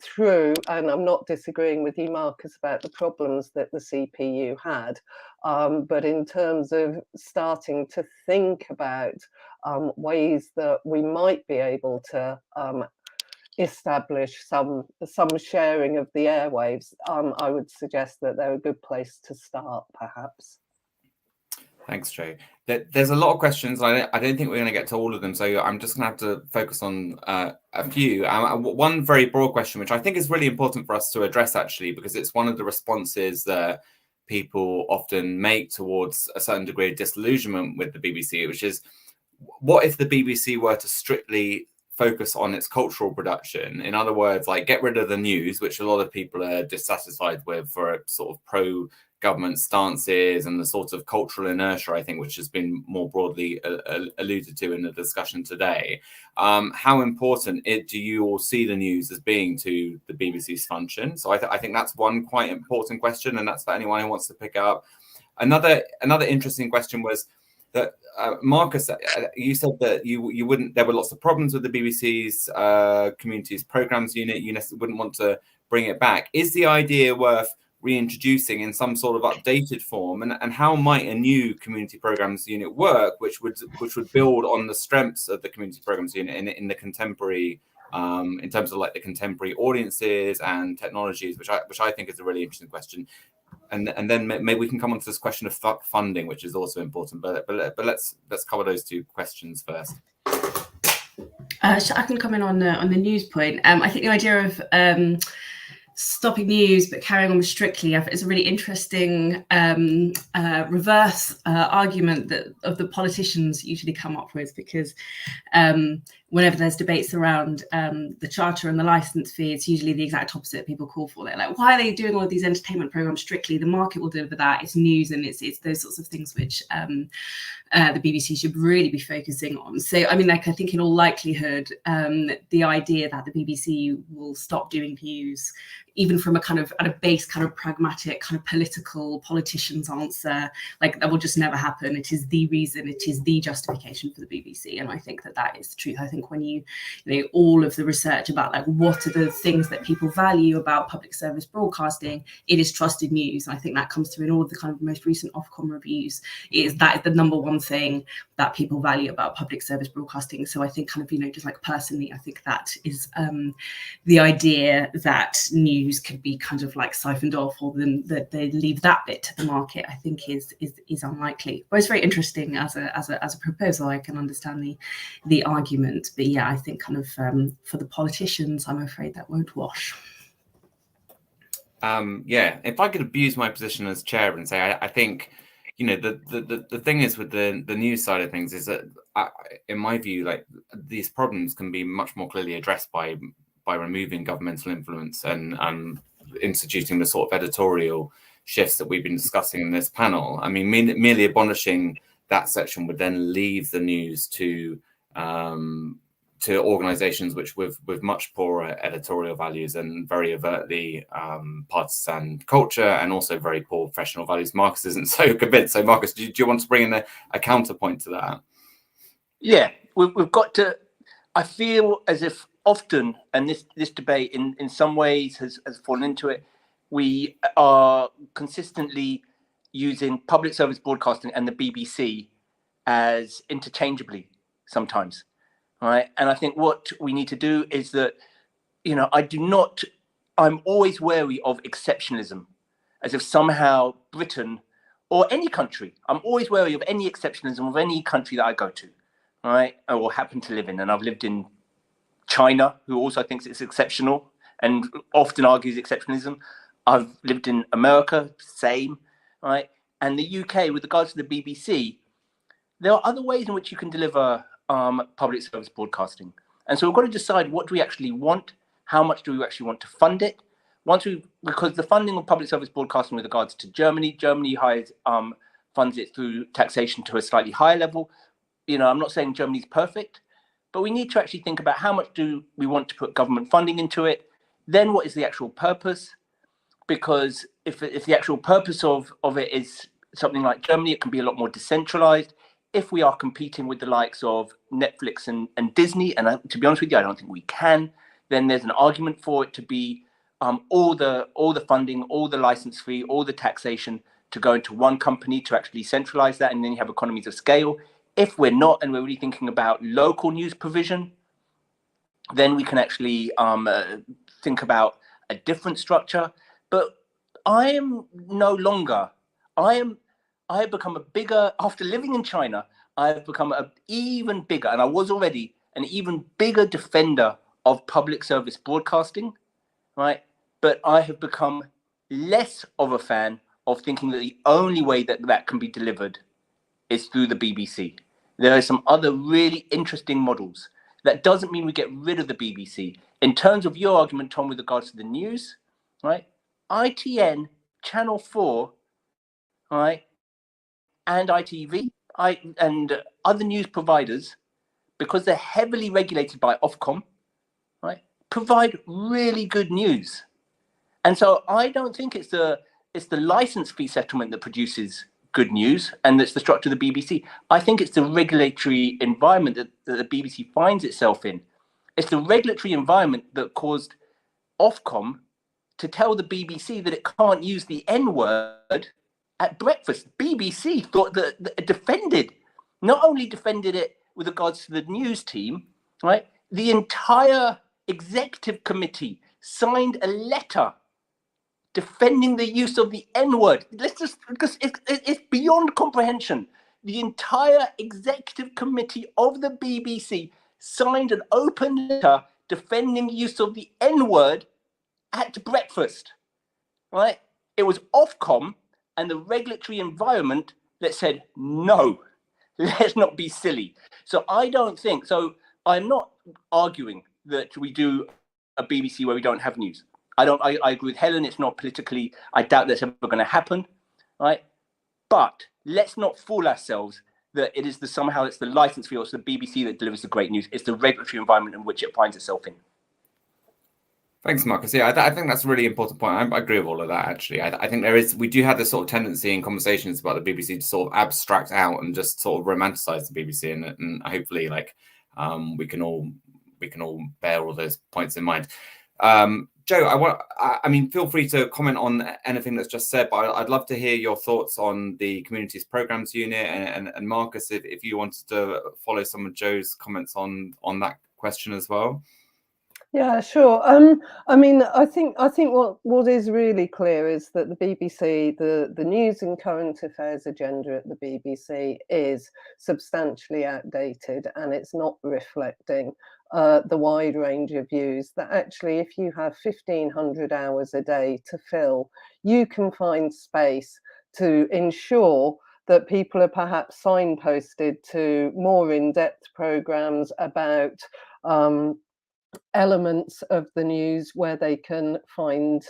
through, and I'm not disagreeing with you, Marcus, about the problems that the CPU had, but in terms of starting to think about ways that we might be able to establish some sharing of the airwaves, I would suggest that they're a good place to start, perhaps. Thanks, Jo. There's a lot of questions. I don't think we're going to get to all of them, so I'm just going to have to focus on a few. One very broad question, which I think is really important for us to address, actually, because it's one of the responses that people often make towards a certain degree of disillusionment with the BBC, which is, what if the BBC were to strictly focus on its cultural production? In other words, like, get rid of the news, which a lot of people are dissatisfied with for sort of pro-government stances and the sort of cultural inertia, I think, which has been more broadly alluded to in the discussion today. How important do you all see the news as being to the BBC's function? So I think that's one quite important question, and that's for anyone who wants to pick up. Another interesting question was that Marcus, you said that you wouldn't. There were lots of problems with the BBC's communities programs unit. You wouldn't want to bring it back. Is the idea worth reintroducing in some sort of updated form? And how might a new community programs unit work, which would build on the strengths of the community programs unit in the contemporary, in terms of like the contemporary audiences and technologies, which I think is a really interesting question. And then maybe we can come on to this question of funding, which is also important. But let's cover those two questions first. I can come in on the news point. I think the idea of stopping news but carrying on with Strictly, it's a really interesting reverse argument that of the politicians usually come up with, because whenever there's debates around the charter and the license fee, it's usually the exact opposite people call for. They're like, why are they doing all of these entertainment programs Strictly? The market will deliver that. It's news, and it's those sorts of things which the BBC should really be focusing on. So, I mean, like, I think in all likelihood, the idea that the BBC will stop doing news, even from a kind of at a base kind of pragmatic kind of politician's answer, like, that will just never happen. It is the reason, it is the justification for the BBC, and I think that that is the truth. I think when you know, all of the research about like what are the things that people value about public service broadcasting, it is trusted news. And I think that comes through in all of the kind of most recent Ofcom reviews. That is the number one thing that people value about public service broadcasting. So I think kind of, you know, just like personally, I think that is the idea that news could be kind of like siphoned off, or then that they leave that bit to the market, I think is unlikely. But it's very interesting as a proposal. I can understand the argument, but yeah, I think kind of for the politicians, I'm afraid that won't wash. Yeah, if I could abuse my position as chair and say, I think, you know, the thing is with the news side of things is that, in my view, like, these problems can be much more clearly addressed by removing governmental influence and instituting the sort of editorial shifts that we've been discussing in this panel. I mean, merely abolishing that section would then leave the news to organizations which with much poorer editorial values and very overtly partisan culture, and also very poor professional values. Marcus isn't so convinced. So Marcus, do you want to bring in a counterpoint to that? Yeah, we've got to, I feel as if often, and this debate in some ways has fallen into it, we are consistently using public service broadcasting and the BBC as interchangeably sometimes. Right. And I think what we need to do is that, you know, I'm always wary of exceptionalism, as if somehow Britain or any country, I'm always wary of any exceptionalism of any country that I go to, right, or happen to live in. And I've lived in China, who also thinks it's exceptional and often argues exceptionalism. I've lived in America, same, right? And the UK, with regards to the BBC, there are other ways in which you can deliver public service broadcasting. And so we've got to decide, what do we actually want? How much do we actually want to fund it? Because the funding of public service broadcasting with regards to Germany funds it through taxation to a slightly higher level. You know, I'm not saying Germany's perfect, but we need to actually think about how much do we want to put government funding into it? Then what is the actual purpose? Because if the actual purpose of it is something like Germany, it can be a lot more decentralized. If we are competing with the likes of Netflix and Disney, and to be honest with you, I don't think we can, then there's an argument for it to be all the funding, all the license fee, all the taxation to go into one company to actually centralize that, and then you have economies of scale. If we're not, and we're really thinking about local news provision, then we can actually think about a different structure. But I have become a bigger, after living in China, I have become an even bigger, and I was already an even bigger defender of public service broadcasting, right? But I have become less of a fan of thinking that the only way that can be delivered is through the BBC. There are some other really interesting models. That doesn't mean we get rid of the BBC. In terms of your argument, Tom, with regards to the news, right? ITN, Channel 4, right, and ITV, and other news providers, because they're heavily regulated by Ofcom, right, provide really good news. And so I don't think it's the license fee settlement that produces good news, and that's the structure of the BBC. I think it's the regulatory environment that the BBC finds itself in. It's the regulatory environment that caused Ofcom to tell the BBC that it can't use the N-word at breakfast. BBC thought that not only defended it with regards to the news team, right? The entire executive committee signed a letter defending the use of the N-word. Because it's beyond comprehension. The entire executive committee of the BBC signed an open letter defending use of the N-word at breakfast, right? It was Ofcom and the regulatory environment that said, no, let's not be silly. So I don't think, so I'm not arguing that we do a BBC where we don't have news. I agree with Helen, it's not politically, I doubt that's ever going to happen, right? But let's not fool ourselves that it is somehow it's the license fee or it's the BBC that delivers the great news. It's the regulatory environment in which it finds itself in. Thanks, Marcus. Yeah, I think that's a really important point. I agree with all of that, actually. I think we do have this sort of tendency in conversations about the BBC to sort of abstract out and just sort of romanticize the BBC, and hopefully, like, we can all bear all those points in mind. Joe, I mean, feel free to comment on anything that's just said, but I'd love to hear your thoughts on the Communities Programs Unit, and Marcus, if you wanted to follow some of Joe's comments on that question as well. Yeah, sure. I mean, I think what is really clear is that the BBC, the news and current affairs agenda at the BBC is substantially outdated, and it's not reflecting the wide range of views that actually, if you have 1,500 hours a day to fill, you can find space to ensure that people are perhaps signposted to more in-depth programs about elements of the news where they can find,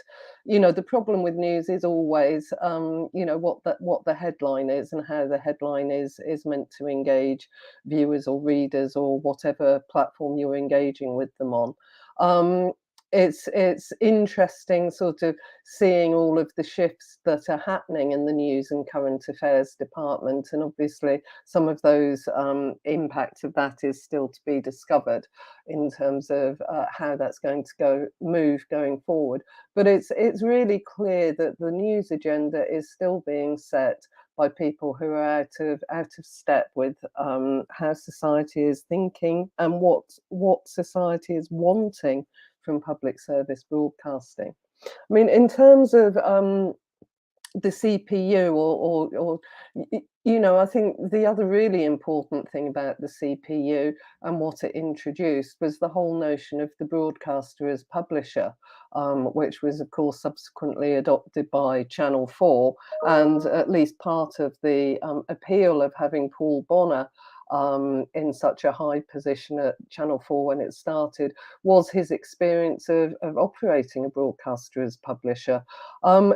the problem with news is always, what the headline is and how the headline is meant to engage viewers or readers or whatever platform you're engaging with them on. It's interesting sort of seeing all of the shifts that are happening in the news and current affairs department, and obviously some of those impacts of that is still to be discovered in terms of how that's going to move going forward. But it's really clear that the news agenda is still being set by people who are out of step with how society is thinking and what society is wanting from public service broadcasting. I mean, in terms of the CPU, or I think the other really important thing about the CPU and what it introduced was the whole notion of the broadcaster as publisher, which was, of course, subsequently adopted by Channel 4, and at least part of the appeal of having Paul Bonner in such a high position at Channel 4 when it started was his experience of operating a broadcaster as publisher.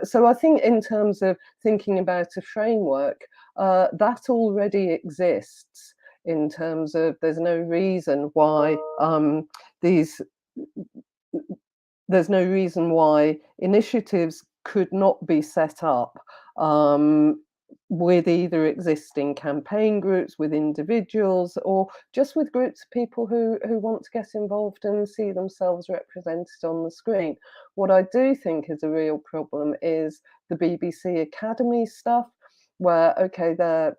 So I think in terms of thinking about a framework, that already exists in terms of there's no reason why initiatives could not be set up with either existing campaign groups, with individuals, or just with groups of people who want to get involved and see themselves represented on the screen. What I do think is a real problem is the BBC Academy stuff, where, okay, they're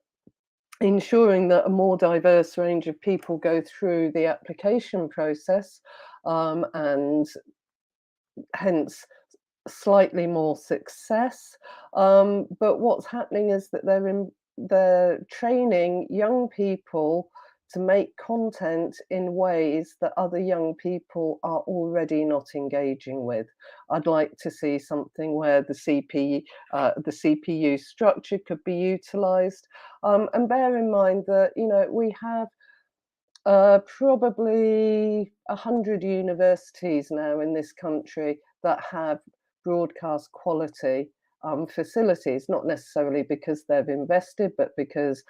ensuring that a more diverse range of people go through the application process, and hence slightly more success, but what's happening is that they're training young people to make content in ways that other young people are already not engaging with. I'd like to see something where the CPU structure could be utilized, and bear in mind that we have probably 100 universities now in this country that have broadcast quality facilities, not necessarily because they've invested, but because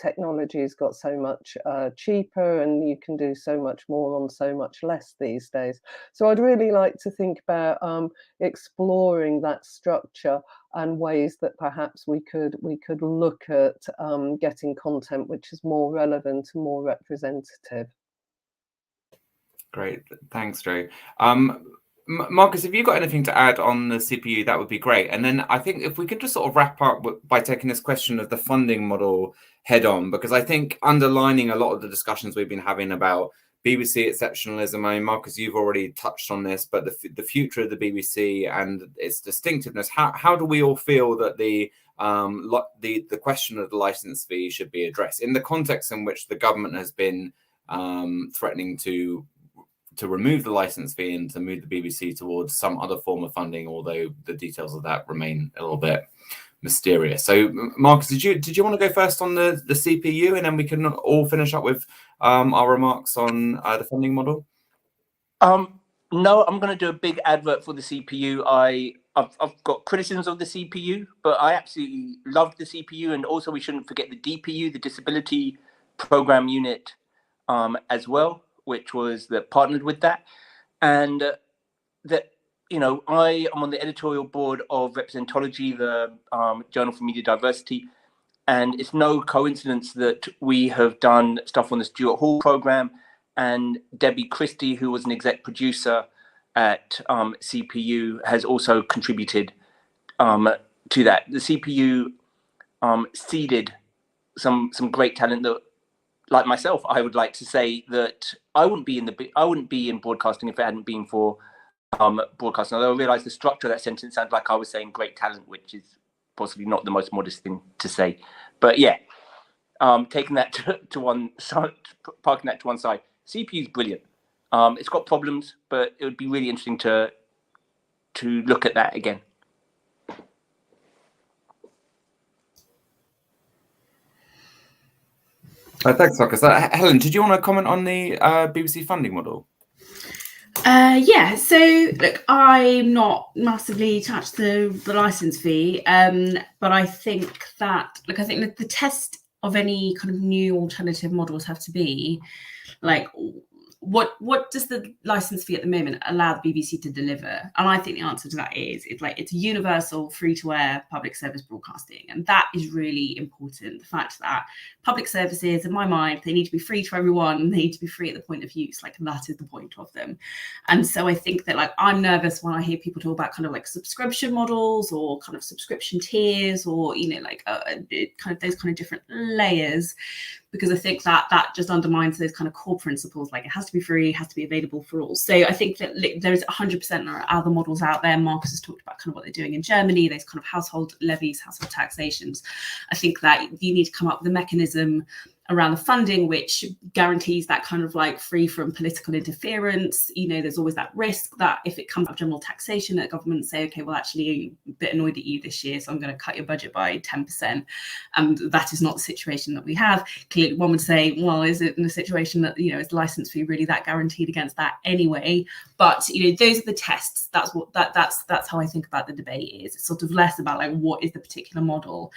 technology has got so much cheaper, and you can do so much more on so much less these days. So I'd really like to think about exploring that structure and ways that perhaps we could look at getting content which is more relevant and more representative. Great, thanks, Joe. Marcus, if you've got anything to add on the CPU, that would be great. And then I think if we could just sort of wrap up by taking this question of the funding model head on, because I think underlining a lot of the discussions we've been having about BBC exceptionalism, I mean, Marcus, you've already touched on this, but the future of the BBC and its distinctiveness, how do we all feel that the question of the license fee should be addressed in the context in which the government has been threatening to to remove the license fee and to move the BBC towards some other form of funding, although the details of that remain a little bit mysterious. So, Marcus, did you want to go first on the CPU, and then we can all finish up with our remarks on the funding model? No, I'm going to do a big advert for the CPU. I've got criticisms of the CPU, but I absolutely love the CPU, and also we shouldn't forget the DPU, the Disability Program Unit, as well, which was that partnered with that, and that, you know, I am on the editorial board of Representology, the Journal for Media Diversity, and it's no coincidence that we have done stuff on the Stuart Hall program, and Debbie Christie, who was an exec producer at CPU, has also contributed to that. The CPU seeded some great talent that, like myself, I would like to say that I wouldn't be in broadcasting if it hadn't been for broadcasting. Although I realise the structure of that sentence sounds like I was saying great talent, which is possibly not the most modest thing to say. But yeah, taking that to one side, parking that to one side. CPU is brilliant. It's got problems, but it would be really interesting to look at that again. Thanks, Marcus. Helen, did you want to comment on the BBC funding model? Yeah, so look, I'm not massively attached to the license fee, but I think that the test of any kind of new alternative models have to be like, what does the license fee at the moment allow the BBC to deliver? And I think the answer to that is it's universal free-to-air public service broadcasting, and that is really important. The fact that public services, in my mind, they need to be free to everyone. They need to be free at the point of use. Like, that is the point of them. And so I think that, like, I'm nervous when I hear people talk about kind of like subscription models or kind of subscription tiers, or, you know, like kind of those kind of different layers, because I think that just undermines those kind of core principles. Like, it has to be free, it has to be available for all. So I think that there's 100% other models out there. Marcus has talked about kind of what they're doing in Germany, those kind of household levies, household taxations. I think that you need to come up with a mechanism around the funding which guarantees that kind of like free from political interference. You know, there's always that risk that if it comes up general taxation, that governments say, okay, well, actually, I'm a bit annoyed at you this year, so I'm going to cut your budget by 10%. And that is not the situation that we have. Clearly, one would say, well, is it in a situation that, you know, is license fee really that guaranteed against that anyway? But, you know, those are the tests. That's how I think about the debate is. It's sort of less about like, what is the particular model?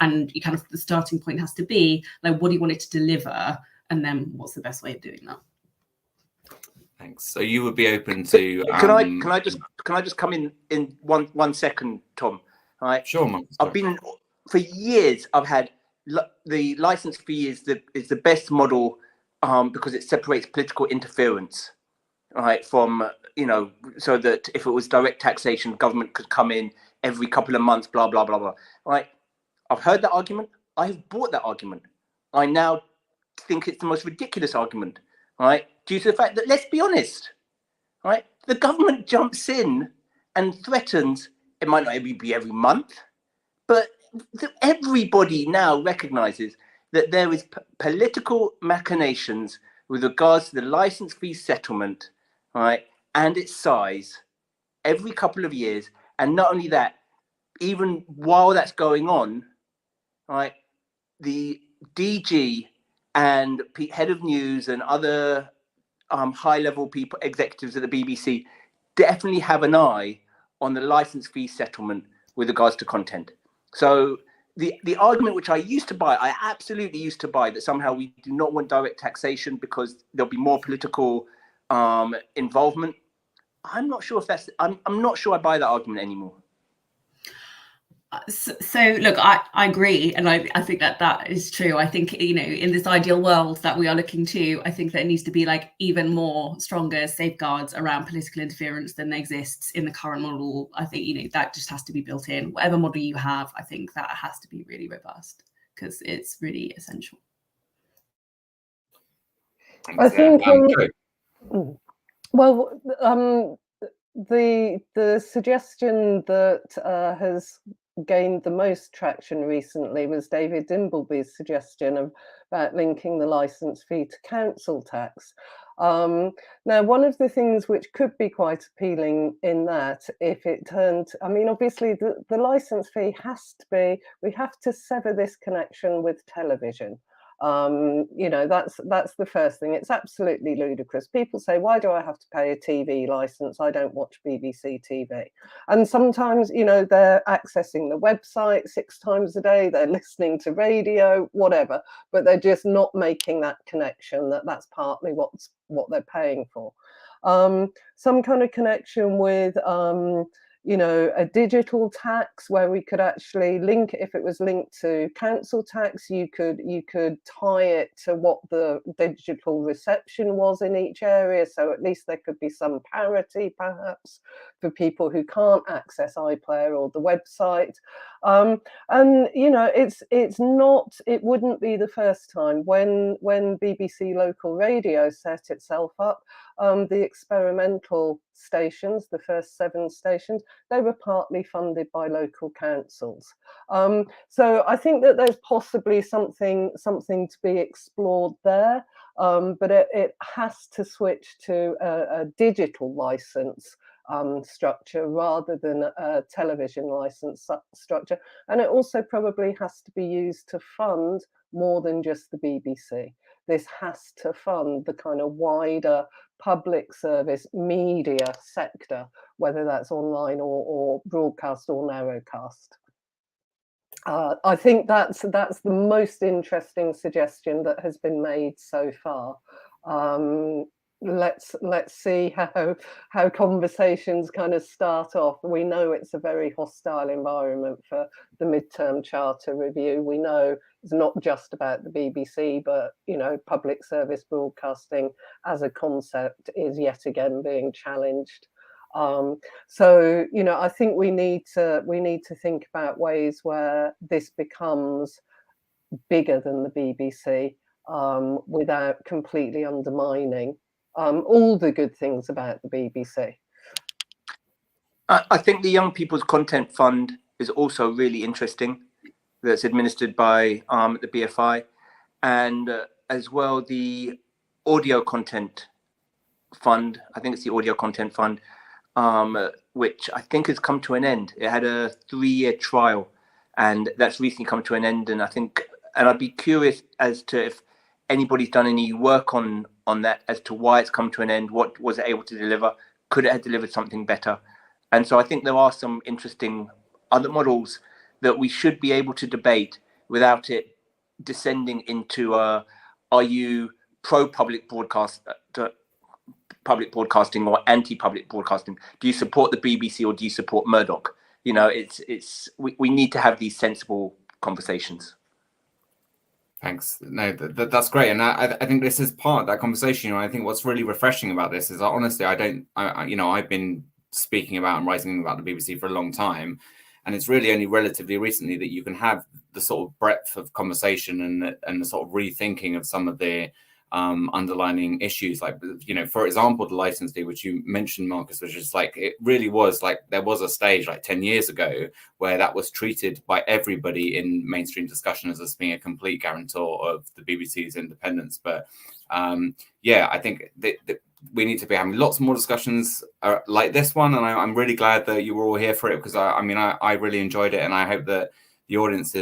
And you kind of, the starting point has to be like, what do you want it to deliver? And then what's the best way of doing that? Thanks. So you would be open to... Can I just come in one second, Tom? All right. Sure, Marcus. I've been for years. I've had the license fee is the best model because it separates political interference, right, from, you know, so that if it was direct taxation, government could come in every couple of months, blah blah blah blah. Right. I've heard that argument. I have bought that argument. I now think it's the most ridiculous argument, right? Due to the fact that, let's be honest, right? The government jumps in and threatens, it might not be every month, but everybody now recognizes that there is political machinations with regards to the license fee settlement, right? And its size every couple of years. And not only that, even while that's going on, right, the DG and head of news and other high-level people, executives at the BBC, definitely have an eye on the license fee settlement with regards to content. So the argument which I absolutely used to buy, that somehow we do not want direct taxation because there'll be more political involvement, I'm not sure if that's. I'm not sure I buy that argument anymore. So look, I agree, and I think that is true. I think, you know, in this ideal world that we are looking to, I think there needs to be like even more stronger safeguards around political interference than exists in the current model. I think, you know, that just has to be built in. Whatever model you have, I think that has to be really robust because it's really essential. I think the suggestion that has gained the most traction recently was David Dimbleby's suggestion about linking the license fee to council tax. Now, one of the things which could be quite appealing in that, if it turned, I mean, obviously the license fee has to be, we have to sever this connection with television. You know, that's the first thing. It's absolutely ludicrous. People say, why do I have to pay a TV license? I don't watch BBC TV. And sometimes, you know, they're accessing the website 6 times a day, they're listening to radio, whatever, but they're just not making that connection that that's partly what they're paying for. Some kind of connection with you know, a digital tax where we could actually link, if it was linked to council tax, you could tie it to what the digital reception was in each area. So at least there could be some parity perhaps for people who can't access iPlayer or the website. And you know, it wouldn't be the first time. When BBC Local Radio set itself up, the experimental stations, the first 7 stations, they were partly funded by local councils. So I think that there's possibly something to be explored there, but it has to switch to a digital license structure rather than a television license structure. And it also probably has to be used to fund more than just the BBC. This has to fund the kind of wider public service media sector, whether that's online or broadcast or narrowcast. I think that's the most interesting suggestion that has been made so far. Let's see how conversations kind of start off. We know it's a very hostile environment for the midterm charter review. We know it's not just about the BBC, but you know, public service broadcasting as a concept is yet again being challenged. So you know, I think we need to think about ways where this becomes bigger than the BBC without completely undermining all the good things about the BBC. I think the Young People's Content Fund is also really interesting. That's administered by the BFI, and as well the Audio Content Fund. I think it's the Audio Content Fund, which I think has come to an end. It had a 3-year trial, and that's recently come to an end. And I'd be curious as to if anybody's done any work on that, as to why it's come to an end. What was it able to deliver? Could it have delivered something better? And so I think there are some interesting other models that we should be able to debate without it descending into are you pro public broadcasting or anti-public broadcasting? Do you support the BBC or do you support Murdoch? You know, we need to have these sensible conversations. Thanks. No, that's great, and I think this is part of that conversation. You know, I think what's really refreshing about this is that honestly, I've been speaking about and writing about the BBC for a long time, and it's really only relatively recently that you can have the sort of breadth of conversation and the sort of rethinking of some of the underlining issues, like, you know, for example, the license fee, which you mentioned, Marcus, which is like, it really was like, there was a stage like 10 years ago where that was treated by everybody in mainstream discussion as being a complete guarantor of the BBC's independence. But yeah, I think that we need to be having lots more discussions like this one, and I'm really glad that you were all here for it, because I really enjoyed it, and I hope that the audience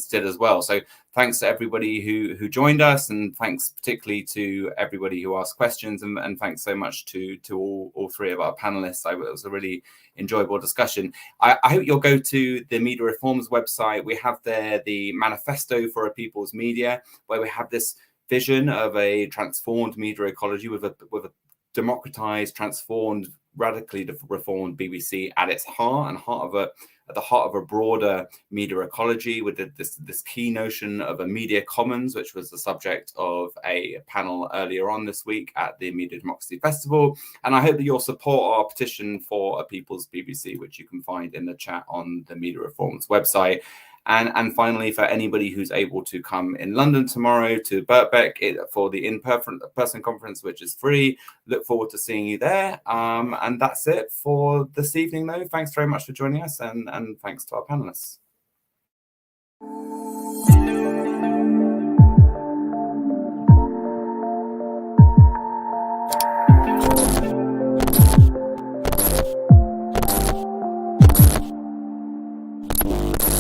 did as well. So thanks to everybody who joined us, and thanks particularly to everybody who asked questions, and thanks so much to all 3 of our panelists. It was a really enjoyable discussion. I hope you'll go to the Media Reforms website. We have there the manifesto for a people's media, where we have this vision of a transformed media ecology with a democratized, transformed, radically reformed BBC at its heart, and at the heart of a broader media ecology, with this key notion of a media commons, which was the subject of a panel earlier on this week at the Media Democracy Festival. And I hope that you'll support our petition for a People's BBC, which you can find in the chat on the Media Reforms website. And finally, for anybody who's able to come in London tomorrow to Birkbeck for the in-person conference, which is free, look forward to seeing you there. And that's it for this evening, though. Thanks very much for joining us, and thanks to our panelists.